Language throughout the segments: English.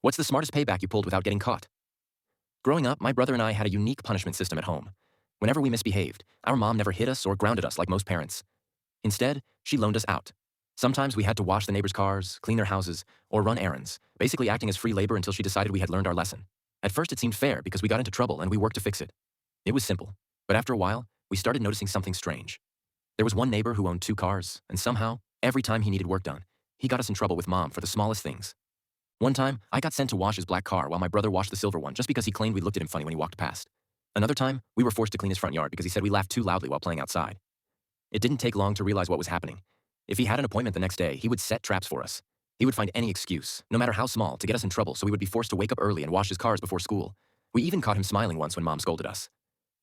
What's the smartest payback you pulled without getting caught? Growing up, my brother and I had a unique punishment system at home. Whenever we misbehaved, our mom never hit us or grounded us like most parents. Instead, she loaned us out. Sometimes we had to wash the neighbors' cars, clean their houses, or run errands, basically acting as free labor until she decided we had learned our lesson. At first, it seemed fair because we got into trouble and we worked to fix it. It was simple. But after a while, we started noticing something strange. There was one neighbor who owned 2 cars, and somehow, every time he needed work done, he got us in trouble with mom for the smallest things. One time, I got sent to wash his black car while my brother washed the silver one just because he claimed we looked at him funny when he walked past. Another time, we were forced to clean his front yard because he said we laughed too loudly while playing outside. It didn't take long to realize what was happening. If he had an appointment the next day, he would set traps for us. He would find any excuse, no matter how small, to get us in trouble, so we would be forced to wake up early and wash his cars before school. We even caught him smiling once when mom scolded us.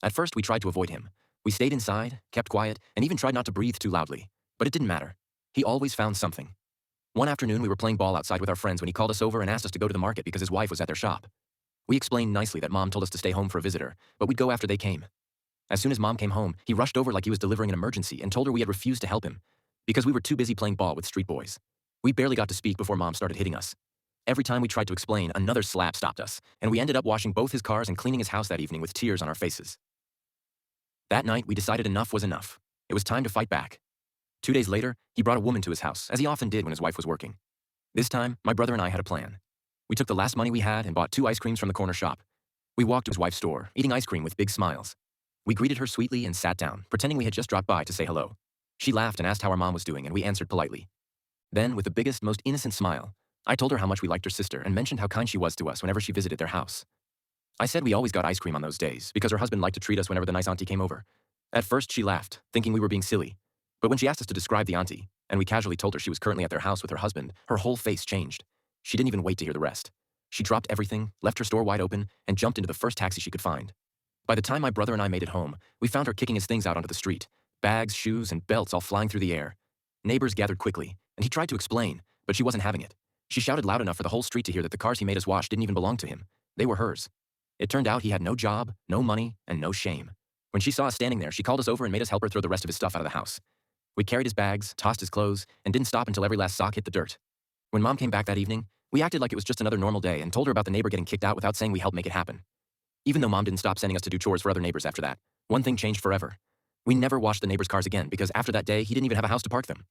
At first, we tried to avoid him. We stayed inside, kept quiet, and even tried not to breathe too loudly. But it didn't matter. He always found something. One afternoon, we were playing ball outside with our friends when he called us over and asked us to go to the market because his wife was at their shop. We explained nicely that mom told us to stay home for a visitor, but we'd go after they came. As soon as mom came home, he rushed over like he was delivering an emergency and told her we had refused to help him because we were too busy playing ball with street boys. We barely got to speak before mom started hitting us. Every time we tried to explain, another slap stopped us, and we ended up washing both his cars and cleaning his house that evening with tears on our faces. That night, we decided enough was enough. It was time to fight back. 2 days later, he brought a woman to his house, as he often did when his wife was working. This time, my brother and I had a plan. We took the last money we had and bought 2 ice creams from the corner shop. We walked to his wife's store, eating ice cream with big smiles. We greeted her sweetly and sat down, pretending we had just dropped by to say hello. She laughed and asked how our mom was doing, and we answered politely. Then, with the biggest, most innocent smile, I told her how much we liked her sister and mentioned how kind she was to us whenever she visited their house. I said we always got ice cream on those days because her husband liked to treat us whenever the nice auntie came over. At first, she laughed, thinking we were being silly. But when she asked us to describe the auntie, and we casually told her she was currently at their house with her husband, her whole face changed. She didn't even wait to hear the rest. She dropped everything, left her store wide open, and jumped into the first taxi she could find. By the time my brother and I made it home, we found her kicking his things out onto the street, bags, shoes, and belts all flying through the air. Neighbors gathered quickly, and he tried to explain, but she wasn't having it. She shouted loud enough for the whole street to hear that the cars he made us wash didn't even belong to him. They were hers. It turned out he had no job, no money, and no shame. When she saw us standing there, she called us over and made us help her throw the rest of his stuff out of the house. We carried his bags, tossed his clothes, and didn't stop until every last sock hit the dirt. When mom came back that evening, we acted like it was just another normal day and told her about the neighbor getting kicked out without saying we helped make it happen. Even though mom didn't stop sending us to do chores for other neighbors after that, one thing changed forever. We never washed the neighbors' cars again because after that day, he didn't even have a house to park them.